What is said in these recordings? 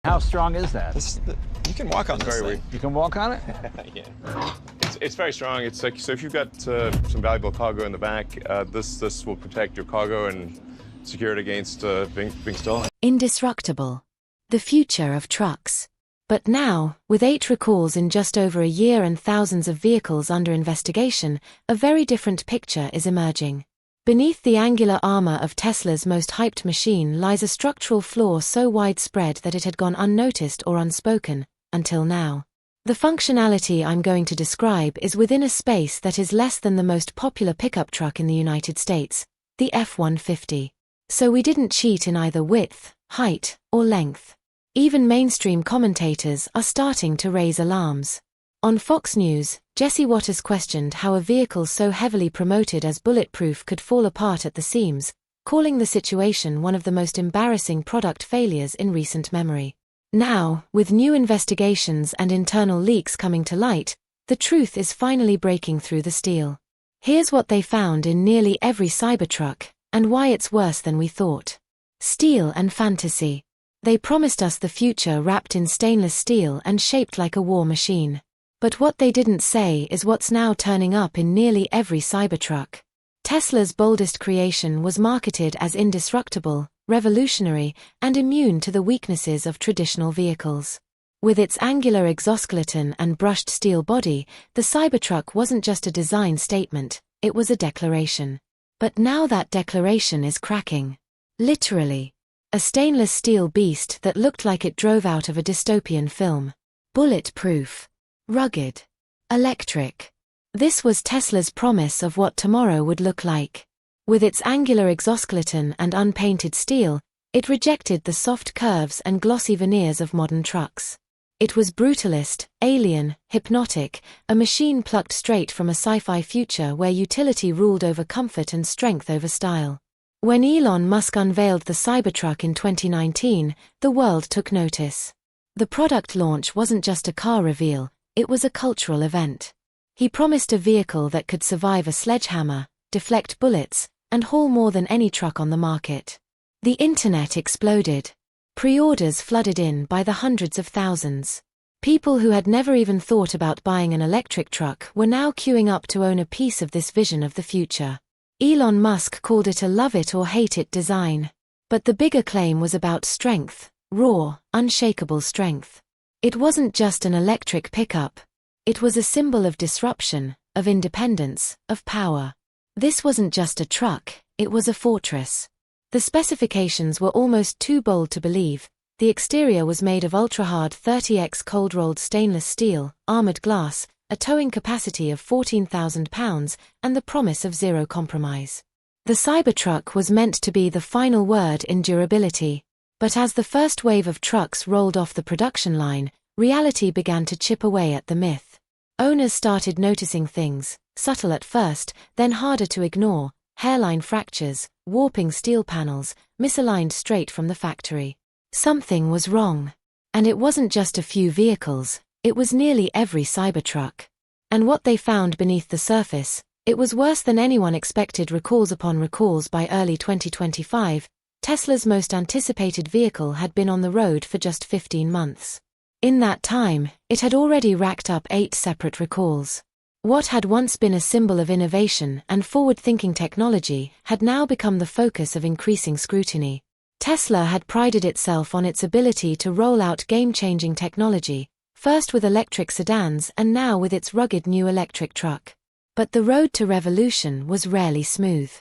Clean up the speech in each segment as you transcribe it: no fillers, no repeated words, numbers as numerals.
How strong is that? You can walk on this thing. You can walk on it? Yeah. It's very strong. It's like, so if you've got some valuable cargo in the back, this will protect your cargo and secure it against being stolen. Indestructible. The future of trucks. But now, with 8 recalls in just over a year and thousands of vehicles under investigation, a very different picture is emerging. Beneath the angular armor of Tesla's most hyped machine lies a structural flaw so widespread that it had gone unnoticed or unspoken, until now. The functionality I'm going to describe is within a space that is less than the most popular pickup truck in the United States, the F-150. So we didn't cheat in either width, height, or length. Even mainstream commentators are starting to raise alarms. On Fox News, Jesse Waters questioned how a vehicle so heavily promoted as bulletproof could fall apart at the seams, calling the situation one of the most embarrassing product failures in recent memory. Now, with new investigations and internal leaks coming to light, the truth is finally breaking through the steel. Here's what they found in nearly every Cybertruck, and why it's worse than we thought. Steel and fantasy. They promised us the future wrapped in stainless steel and shaped like a war machine. But what they didn't say is what's now turning up in nearly every Cybertruck. Tesla's boldest creation was marketed as indestructible, revolutionary, and immune to the weaknesses of traditional vehicles. With its angular exoskeleton and brushed steel body, the Cybertruck wasn't just a design statement, it was a declaration. But now that declaration is cracking. Literally. A stainless steel beast that looked like it drove out of a dystopian film. Bulletproof. Rugged. Electric. This was Tesla's promise of what tomorrow would look like. With its angular exoskeleton and unpainted steel, it rejected the soft curves and glossy veneers of modern trucks. It was brutalist, alien, hypnotic, a machine plucked straight from a sci-fi future where utility ruled over comfort and strength over style. When Elon Musk unveiled the Cybertruck in 2019, the world took notice. The product launch wasn't just a car reveal, it was a cultural event. He promised a vehicle that could survive a sledgehammer, deflect bullets, and haul more than any truck on the market. The internet exploded. Pre-orders flooded in by the hundreds of thousands. People who had never even thought about buying an electric truck were now queuing up to own a piece of this vision of the future. Elon Musk called it a love-it-or-hate-it design. But the bigger claim was about strength, raw, unshakable strength. It wasn't just an electric pickup. It was a symbol of disruption, of independence, of power. This wasn't just a truck, it was a fortress. The specifications were almost too bold to believe. The exterior was made of ultra-hard 30x cold-rolled stainless steel, armored glass, a towing capacity of 14,000 pounds, and the promise of zero compromise. The Cybertruck was meant to be the final word in durability. But as the first wave of trucks rolled off the production line, reality began to chip away at the myth. Owners started noticing things, subtle at first, then harder to ignore: hairline fractures, warping steel panels, misaligned straight from the factory. Something was wrong. And it wasn't just a few vehicles. It was nearly every Cybertruck. And what they found beneath the surface, it was worse than anyone expected. Recalls upon recalls. By early 2025, Tesla's most anticipated vehicle had been on the road for just 15 months. In that time, it had already racked up 8 separate recalls. What had once been a symbol of innovation and forward-thinking technology had now become the focus of increasing scrutiny. Tesla had prided itself on its ability to roll out game-changing technology, first with electric sedans and now with its rugged new electric truck. But the road to revolution was rarely smooth.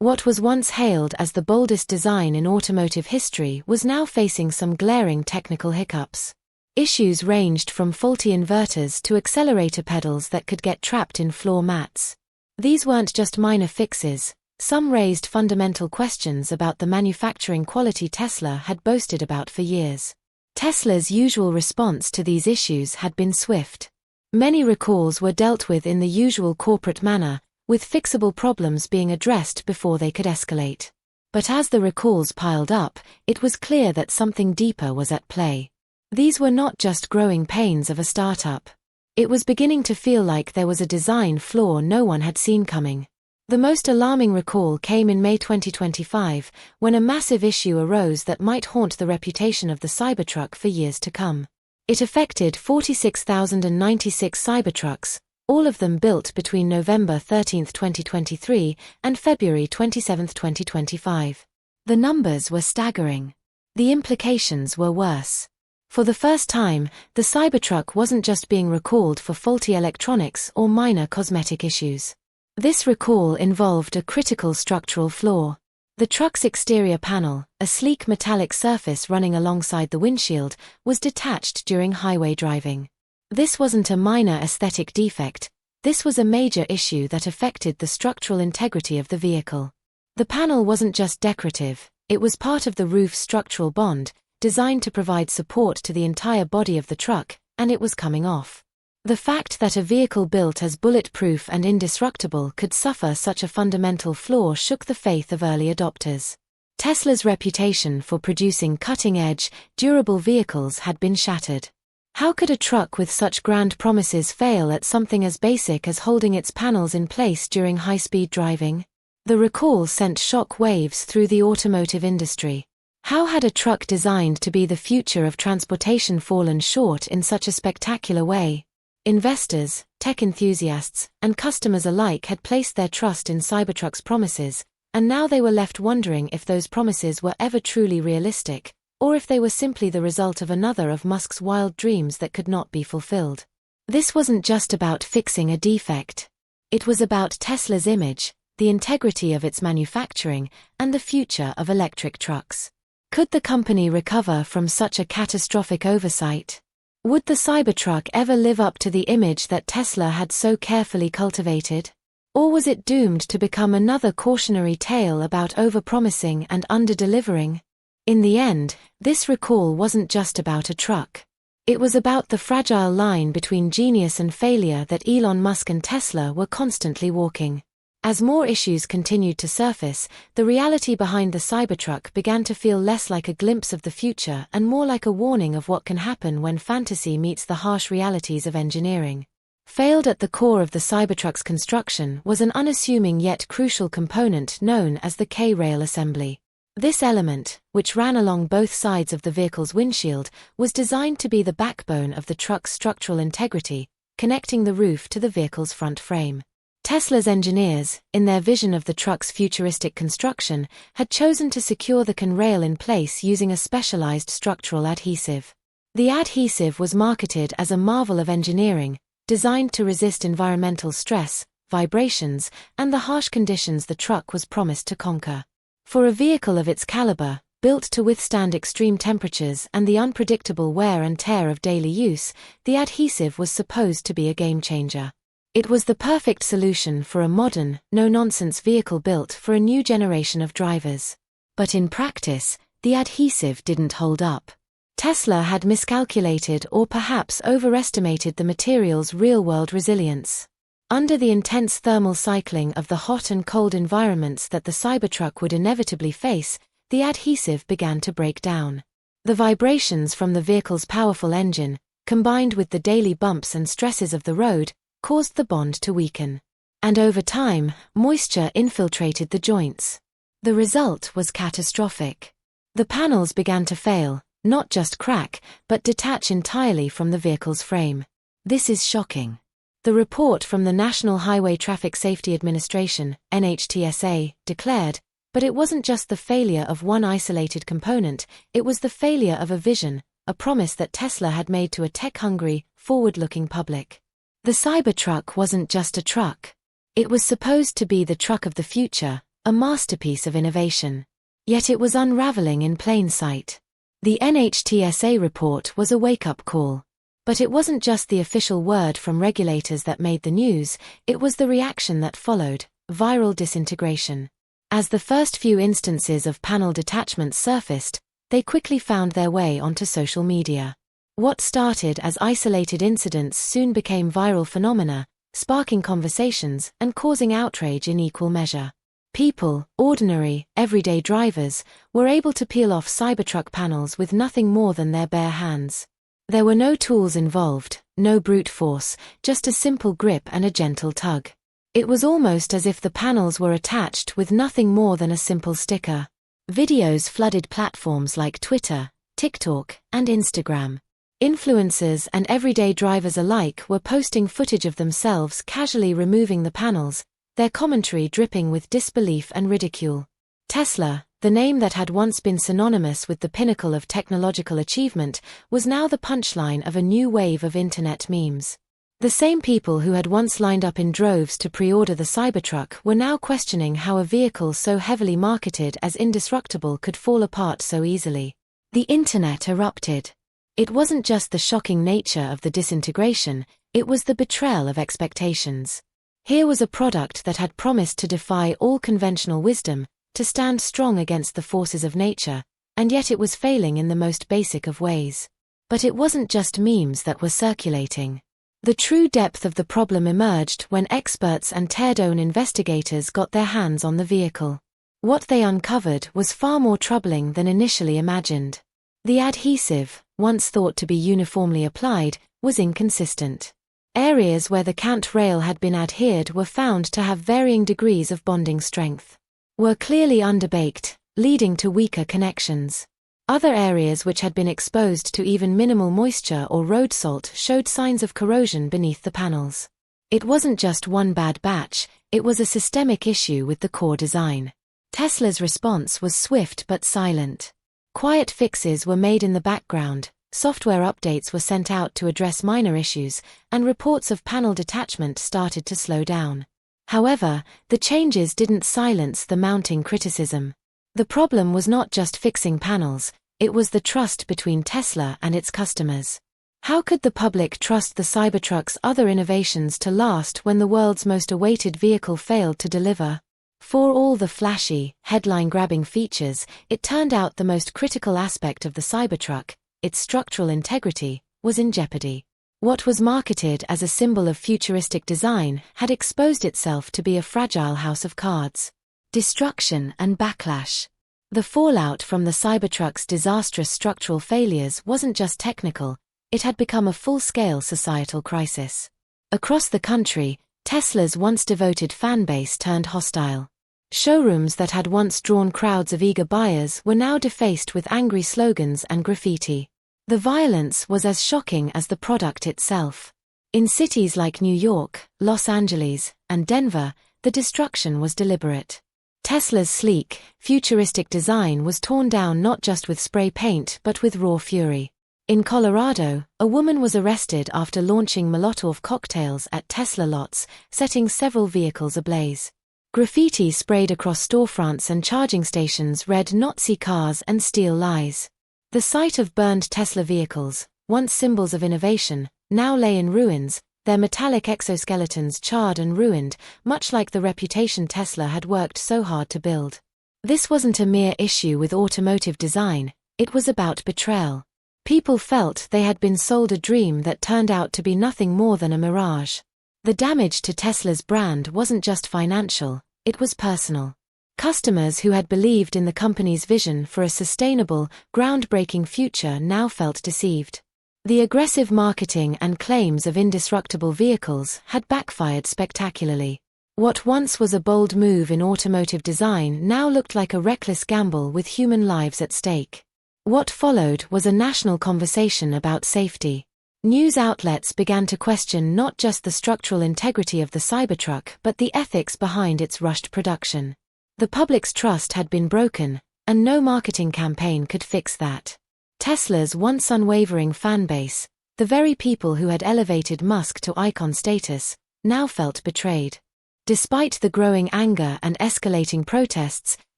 What was once hailed as the boldest design in automotive history was now facing some glaring technical hiccups. Issues ranged from faulty inverters to accelerator pedals that could get trapped in floor mats. These weren't just minor fixes. Some raised fundamental questions about the manufacturing quality Tesla had boasted about for years. Tesla's usual response to these issues had been swift. Many recalls were dealt with in the usual corporate manner, with fixable problems being addressed before they could escalate. But as the recalls piled up, it was clear that something deeper was at play. These were not just growing pains of a startup. It was beginning to feel like there was a design flaw no one had seen coming. The most alarming recall came in May 2025, when a massive issue arose that might haunt the reputation of the Cybertruck for years to come. It affected 46,096 Cybertrucks, all of them built between November 13, 2023 and February 27, 2025. The numbers were staggering. The implications were worse. For the first time, the Cybertruck wasn't just being recalled for faulty electronics or minor cosmetic issues. This recall involved a critical structural flaw. The truck's exterior panel, a sleek metallic surface running alongside the windshield, was detached during highway driving. This wasn't a minor aesthetic defect, this was a major issue that affected the structural integrity of the vehicle. The panel wasn't just decorative, it was part of the roof's structural bond, designed to provide support to the entire body of the truck, and it was coming off. The fact that a vehicle built as bulletproof and indestructible could suffer such a fundamental flaw shook the faith of early adopters. Tesla's reputation for producing cutting-edge, durable vehicles had been shattered. How could a truck with such grand promises fail at something as basic as holding its panels in place during high-speed driving? The recall sent shock waves through the automotive industry. How had a truck designed to be the future of transportation fallen short in such a spectacular way? Investors, tech enthusiasts, and customers alike had placed their trust in Cybertruck's promises, and now they were left wondering if those promises were ever truly realistic, or if they were simply the result of another of Musk's wild dreams that could not be fulfilled. This wasn't just about fixing a defect. It was about Tesla's image, the integrity of its manufacturing, and the future of electric trucks. Could the company recover from such a catastrophic oversight? Would the Cybertruck ever live up to the image that Tesla had so carefully cultivated? Or was it doomed to become another cautionary tale about overpromising and underdelivering? In the end, this recall wasn't just about a truck. It was about the fragile line between genius and failure that Elon Musk and Tesla were constantly walking. As more issues continued to surface, the reality behind the Cybertruck began to feel less like a glimpse of the future and more like a warning of what can happen when fantasy meets the harsh realities of engineering. Failed at the core of the Cybertruck's construction was an unassuming yet crucial component known as the K-rail assembly. This element, which ran along both sides of the vehicle's windshield, was designed to be the backbone of the truck's structural integrity, connecting the roof to the vehicle's front frame. Tesla's engineers, in their vision of the truck's futuristic construction, had chosen to secure the K-rail in place using a specialized structural adhesive. The adhesive was marketed as a marvel of engineering, designed to resist environmental stress, vibrations, and the harsh conditions the truck was promised to conquer. For a vehicle of its caliber, built to withstand extreme temperatures and the unpredictable wear and tear of daily use, the adhesive was supposed to be a game-changer. It was the perfect solution for a modern, no-nonsense vehicle built for a new generation of drivers. But in practice, the adhesive didn't hold up. Tesla had miscalculated or perhaps overestimated the material's real-world resilience. Under the intense thermal cycling of the hot and cold environments that the Cybertruck would inevitably face, the adhesive began to break down. The vibrations from the vehicle's powerful engine, combined with the daily bumps and stresses of the road, caused the bond to weaken. And over time, moisture infiltrated the joints. The result was catastrophic. The panels began to fail, not just crack, but detach entirely from the vehicle's frame. This is shocking. The report from the National Highway Traffic Safety Administration, NHTSA, declared, but it wasn't just the failure of one isolated component, it was the failure of a vision, a promise that Tesla had made to a tech-hungry, forward-looking public. The Cybertruck wasn't just a truck. It was supposed to be the truck of the future, a masterpiece of innovation. Yet it was unraveling in plain sight. The NHTSA report was a wake-up call. But it wasn't just the official word from regulators that made the news, it was the reaction that followed, viral disintegration. As the first few instances of panel detachments surfaced, they quickly found their way onto social media. What started as isolated incidents soon became viral phenomena, sparking conversations and causing outrage in equal measure. People, ordinary, everyday drivers, were able to peel off Cybertruck panels with nothing more than their bare hands. There were no tools involved, no brute force, just a simple grip and a gentle tug. It was almost as if the panels were attached with nothing more than a simple sticker. Videos flooded platforms like Twitter, TikTok, and Instagram. Influencers and everyday drivers alike were posting footage of themselves casually removing the panels, their commentary dripping with disbelief and ridicule. Tesla, the name that had once been synonymous with the pinnacle of technological achievement, was now the punchline of a new wave of internet memes. The same people who had once lined up in droves to pre-order the Cybertruck were now questioning how a vehicle so heavily marketed as indestructible could fall apart so easily. The internet erupted. It wasn't just the shocking nature of the disintegration, it was the betrayal of expectations. Here was a product that had promised to defy all conventional wisdom, to stand strong against the forces of nature, and yet it was failing in the most basic of ways. But it wasn't just memes that were circulating. The true depth of the problem emerged when experts and teardown investigators got their hands on the vehicle. What they uncovered was far more troubling than initially imagined. The adhesive, once thought to be uniformly applied, was inconsistent. Areas where the cant rail had been adhered were found to have varying degrees of bonding strength. Were clearly underbaked, leading to weaker connections. Other areas which had been exposed to even minimal moisture or road salt showed signs of corrosion beneath the panels. It wasn't just one bad batch, it was a systemic issue with the core design. Tesla's response was swift but silent. Quiet fixes were made in the background, software updates were sent out to address minor issues, and reports of panel detachment started to slow down. However, the changes didn't silence the mounting criticism. The problem was not just fixing panels, it was the trust between Tesla and its customers. How could the public trust the Cybertruck's other innovations to last when the world's most awaited vehicle failed to deliver? For all the flashy, headline-grabbing features, it turned out the most critical aspect of the Cybertruck, its structural integrity, was in jeopardy. What was marketed as a symbol of futuristic design had exposed itself to be a fragile house of cards. Destruction and backlash. The fallout from the Cybertruck's disastrous structural failures wasn't just technical, it had become a full-scale societal crisis. Across the country, Tesla's once devoted fanbase turned hostile. Showrooms that had once drawn crowds of eager buyers were now defaced with angry slogans and graffiti. The violence was as shocking as the product itself. In cities like New York, Los Angeles, and Denver, the destruction was deliberate. Tesla's sleek, futuristic design was torn down not just with spray paint but with raw fury. In Colorado, a woman was arrested after launching Molotov cocktails at Tesla lots, setting several vehicles ablaze. Graffiti sprayed across storefronts and charging stations read "Nazi cars and steel lies." The sight of burned Tesla vehicles, once symbols of innovation, now lay in ruins, their metallic exoskeletons charred and ruined, much like the reputation Tesla had worked so hard to build. This wasn't a mere issue with automotive design, it was about betrayal. People felt they had been sold a dream that turned out to be nothing more than a mirage. The damage to Tesla's brand wasn't just financial, it was personal. Customers who had believed in the company's vision for a sustainable, groundbreaking future now felt deceived. The aggressive marketing and claims of indestructible vehicles had backfired spectacularly. What once was a bold move in automotive design now looked like a reckless gamble with human lives at stake. What followed was a national conversation about safety. News outlets began to question not just the structural integrity of the Cybertruck but the ethics behind its rushed production. The public's trust had been broken, and no marketing campaign could fix that. Tesla's once unwavering fanbase, the very people who had elevated Musk to icon status, now felt betrayed. Despite the growing anger and escalating protests,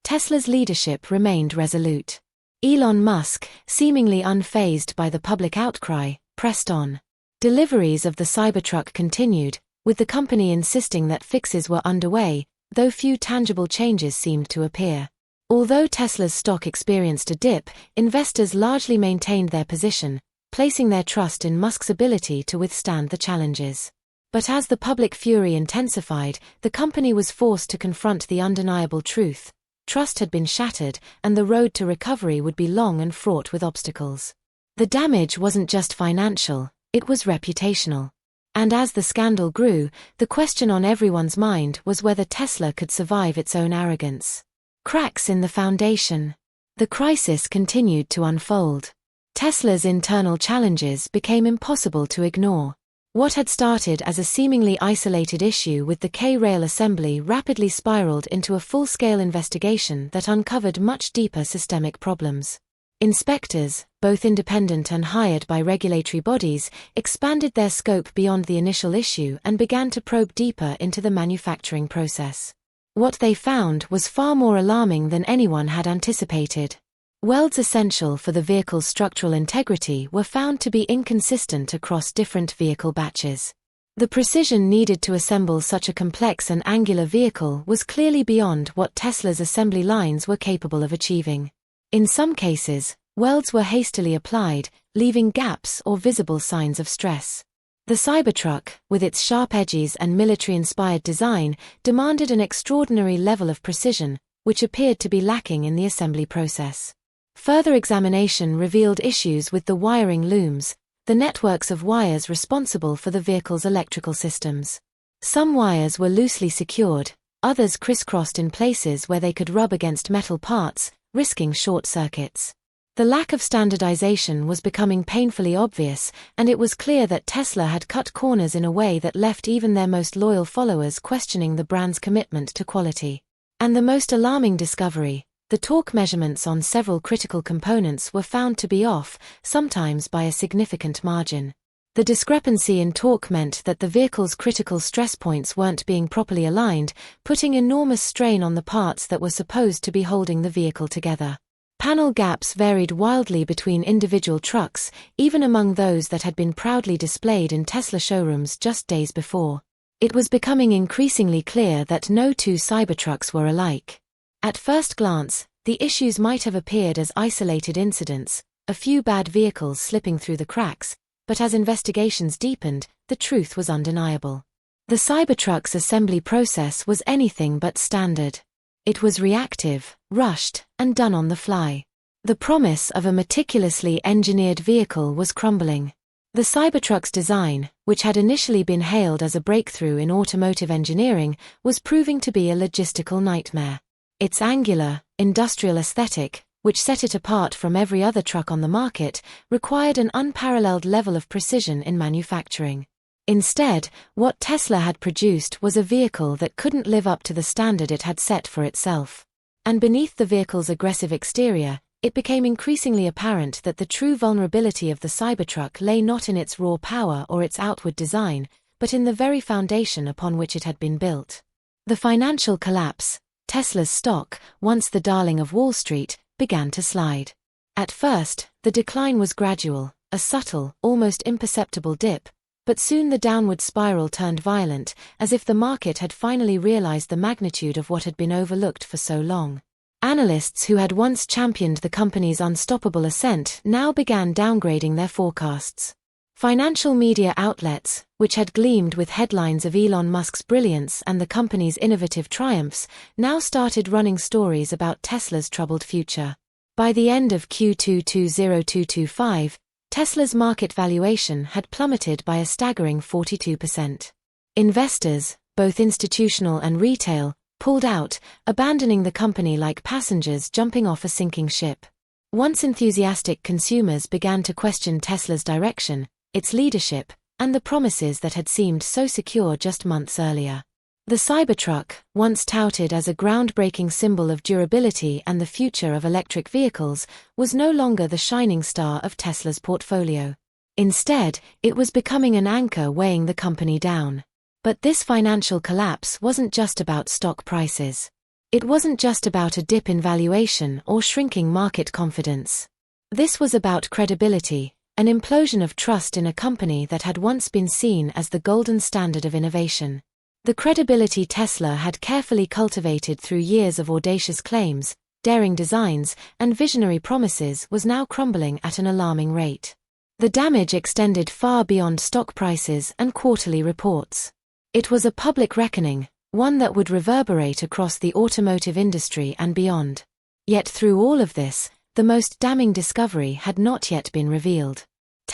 Tesla's leadership remained resolute. Elon Musk, seemingly unfazed by the public outcry, pressed on. Deliveries of the Cybertruck continued, with the company insisting that fixes were underway, though few tangible changes seemed to appear. Although Tesla's stock experienced a dip, investors largely maintained their position, placing their trust in Musk's ability to withstand the challenges. But as the public fury intensified, the company was forced to confront the undeniable truth. Trust had been shattered, and the road to recovery would be long and fraught with obstacles. The damage wasn't just financial, it was reputational. And as the scandal grew, the question on everyone's mind was whether Tesla could survive its own arrogance. Cracks in the foundation. The crisis continued to unfold. Tesla's internal challenges became impossible to ignore. What had started as a seemingly isolated issue with the K-rail assembly rapidly spiraled into a full-scale investigation that uncovered much deeper systemic problems. Inspectors, both independent and hired by regulatory bodies, expanded their scope beyond the initial issue and began to probe deeper into the manufacturing process. What they found was far more alarming than anyone had anticipated. Welds essential for the vehicle's structural integrity were found to be inconsistent across different vehicle batches. The precision needed to assemble such a complex and angular vehicle was clearly beyond what Tesla's assembly lines were capable of achieving. In some cases, welds were hastily applied, leaving gaps or visible signs of stress. The Cybertruck, with its sharp edges and military-inspired design, demanded an extraordinary level of precision, which appeared to be lacking in the assembly process. Further examination revealed issues with the wiring looms, the networks of wires responsible for the vehicle's electrical systems. Some wires were loosely secured, others crisscrossed in places where they could rub against metal parts, risking short circuits. The lack of standardization was becoming painfully obvious, and it was clear that Tesla had cut corners in a way that left even their most loyal followers questioning the brand's commitment to quality. And the most alarming discovery: the torque measurements on several critical components were found to be off, sometimes by a significant margin. The discrepancy in torque meant that the vehicle's critical stress points weren't being properly aligned, putting enormous strain on the parts that were supposed to be holding the vehicle together. Panel gaps varied wildly between individual trucks, even among those that had been proudly displayed in Tesla showrooms just days before. It was becoming increasingly clear that no two Cybertrucks were alike. At first glance, the issues might have appeared as isolated incidents, a few bad vehicles slipping through the cracks, but as investigations deepened, the truth was undeniable. The Cybertruck's assembly process was anything but standard. It was reactive, rushed, and done on the fly. The promise of a meticulously engineered vehicle was crumbling. The Cybertruck's design, which had initially been hailed as a breakthrough in automotive engineering, was proving to be a logistical nightmare. Its angular, industrial aesthetic, which set it apart from every other truck on the market, required an unparalleled level of precision in manufacturing. Instead, what Tesla had produced was a vehicle that couldn't live up to the standard it had set for itself. And beneath the vehicle's aggressive exterior, it became increasingly apparent that the true vulnerability of the Cybertruck lay not in its raw power or its outward design, but in the very foundation upon which it had been built. The financial collapse, Tesla's stock, once the darling of Wall Street, began to slide. At first, the decline was gradual, a subtle, almost imperceptible dip, but soon the downward spiral turned violent, as if the market had finally realized the magnitude of what had been overlooked for so long. Analysts who had once championed the company's unstoppable ascent now began downgrading their forecasts. Financial media outlets, which had gleamed with headlines of Elon Musk's brilliance and the company's innovative triumphs, now started running stories about Tesla's troubled future. By the end of Q2 2025, Tesla's market valuation had plummeted by a staggering 42%. Investors, both institutional and retail, pulled out, abandoning the company like passengers jumping off a sinking ship. Once enthusiastic consumers began to question Tesla's direction, its leadership, and the promises that had seemed so secure just months earlier. The Cybertruck, once touted as a groundbreaking symbol of durability and the future of electric vehicles, was no longer the shining star of Tesla's portfolio. Instead, it was becoming an anchor weighing the company down. But this financial collapse wasn't just about stock prices. It wasn't just about a dip in valuation or shrinking market confidence. This was about credibility, an implosion of trust in a company that had once been seen as the golden standard of innovation. The credibility Tesla had carefully cultivated through years of audacious claims, daring designs, and visionary promises was now crumbling at an alarming rate. The damage extended far beyond stock prices and quarterly reports. It was a public reckoning, one that would reverberate across the automotive industry and beyond. Yet through all of this, the most damning discovery had not yet been revealed.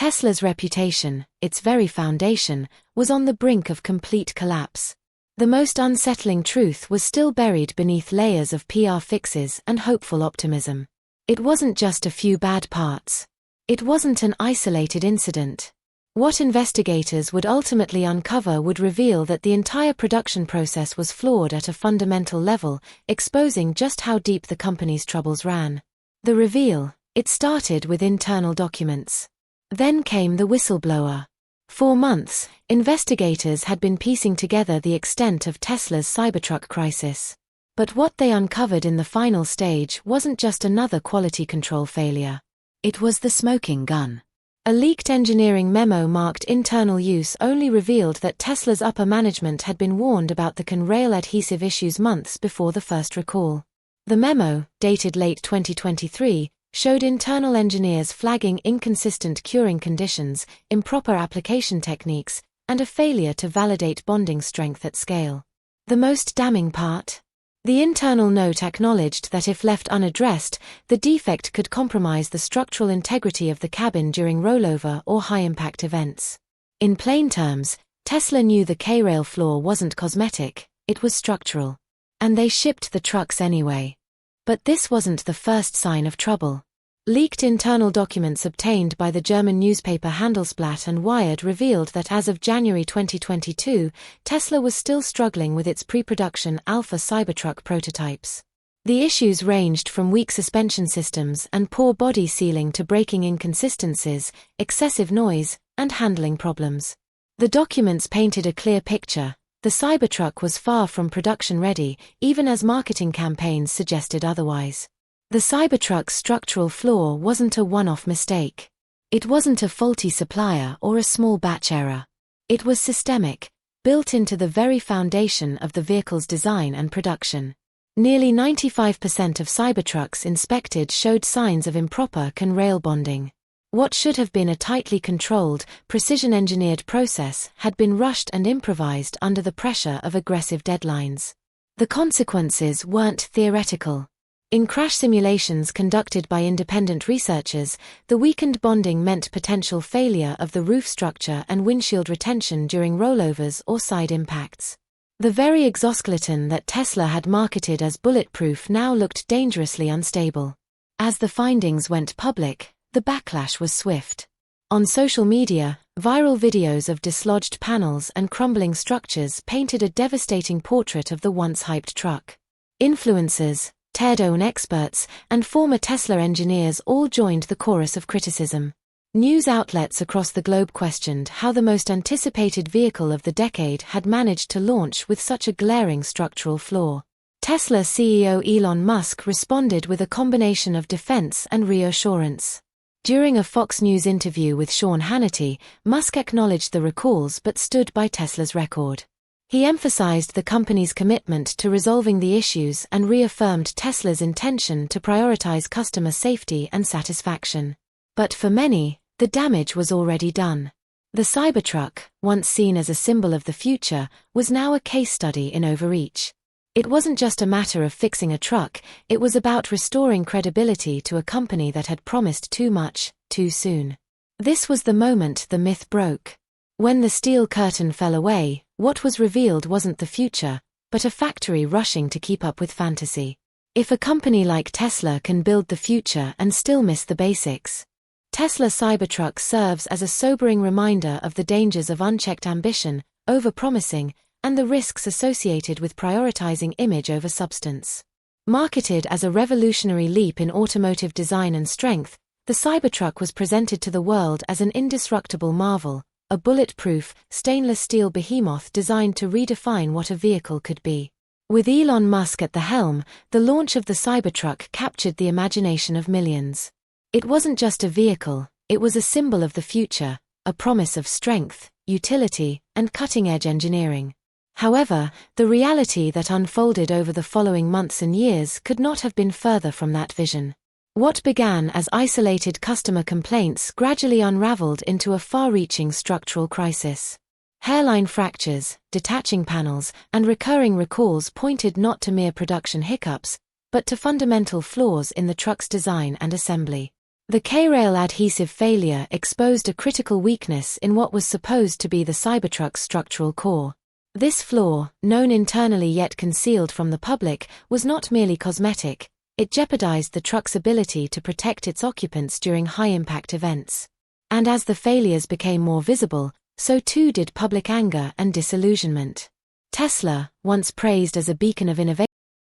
Tesla's reputation, its very foundation, was on the brink of complete collapse. The most unsettling truth was still buried beneath layers of PR fixes and hopeful optimism. It wasn't just a few bad parts. It wasn't an isolated incident. What investigators would ultimately uncover would reveal that the entire production process was flawed at a fundamental level, exposing just how deep the company's troubles ran. The reveal: it started with internal documents. Then came the whistleblower. For months, investigators had been piecing together the extent of Tesla's Cybertruck crisis. But what they uncovered in the final stage wasn't just another quality control failure. It was the smoking gun. A leaked engineering memo marked internal use only revealed that Tesla's upper management had been warned about the conrail adhesive issues months before the first recall. The memo, dated late 2023, showed internal engineers flagging inconsistent curing conditions, improper application techniques, and a failure to validate bonding strength at scale. The most damning part? The internal note acknowledged that if left unaddressed, the defect could compromise the structural integrity of the cabin during rollover or high-impact events. In plain terms, Tesla knew the K-rail flaw wasn't cosmetic, it was structural. And they shipped the trucks anyway. But this wasn't the first sign of trouble. Leaked internal documents obtained by the German newspaper Handelsblatt and Wired revealed that as of January 2022, Tesla was still struggling with its pre-production Alpha Cybertruck prototypes. The issues ranged from weak suspension systems and poor body sealing to braking inconsistencies, excessive noise, and handling problems. The documents painted a clear picture. The Cybertruck was far from production ready, even as marketing campaigns suggested otherwise. The Cybertruck's structural flaw wasn't a one-off mistake. It wasn't a faulty supplier or a small batch error. It was systemic, built into the very foundation of the vehicle's design and production. Nearly 95% of Cybertrucks inspected showed signs of improper conrail bonding. What should have been a tightly controlled, precision-engineered process had been rushed and improvised under the pressure of aggressive deadlines. The consequences weren't theoretical. In crash simulations conducted by independent researchers, the weakened bonding meant potential failure of the roof structure and windshield retention during rollovers or side impacts. The very exoskeleton that Tesla had marketed as bulletproof now looked dangerously unstable. As the findings went public, the backlash was swift. On social media, viral videos of dislodged panels and crumbling structures painted a devastating portrait of the once-hyped truck. Influencers, teardown experts, and former Tesla engineers all joined the chorus of criticism. News outlets across the globe questioned how the most anticipated vehicle of the decade had managed to launch with such a glaring structural flaw. Tesla CEO Elon Musk responded with a combination of defense and reassurance. During a Fox News interview with Sean Hannity, Musk acknowledged the recalls but stood by Tesla's record. He emphasized the company's commitment to resolving the issues and reaffirmed Tesla's intention to prioritize customer safety and satisfaction. But for many, the damage was already done. The Cybertruck, once seen as a symbol of the future, was now a case study in overreach. It wasn't just a matter of fixing a truck, it was about restoring credibility to a company that had promised too much, too soon. This was the moment the myth broke. When the steel curtain fell away, what was revealed wasn't the future, but a factory rushing to keep up with fantasy. If a company like Tesla can build the future and still miss the basics, Tesla Cybertruck serves as a sobering reminder of the dangers of unchecked ambition, overpromising, and the risks associated with prioritizing image over substance. Marketed as a revolutionary leap in automotive design and strength, the Cybertruck was presented to the world as an indestructible marvel, a bulletproof, stainless steel behemoth designed to redefine what a vehicle could be. With Elon Musk at the helm, the launch of the Cybertruck captured the imagination of millions. It wasn't just a vehicle, it was a symbol of the future, a promise of strength, utility, and cutting-edge engineering. However, the reality that unfolded over the following months and years could not have been further from that vision. What began as isolated customer complaints gradually unraveled into a far-reaching structural crisis. Hairline fractures, detaching panels, and recurring recalls pointed not to mere production hiccups, but to fundamental flaws in the truck's design and assembly. The K-rail adhesive failure exposed a critical weakness in what was supposed to be the Cybertruck's structural core. This flaw, known internally yet concealed from the public, was not merely cosmetic. It jeopardized the truck's ability to protect its occupants during high-impact events. And as the failures became more visible, so too did public anger and disillusionment. Tesla, once praised as a beacon of innovation,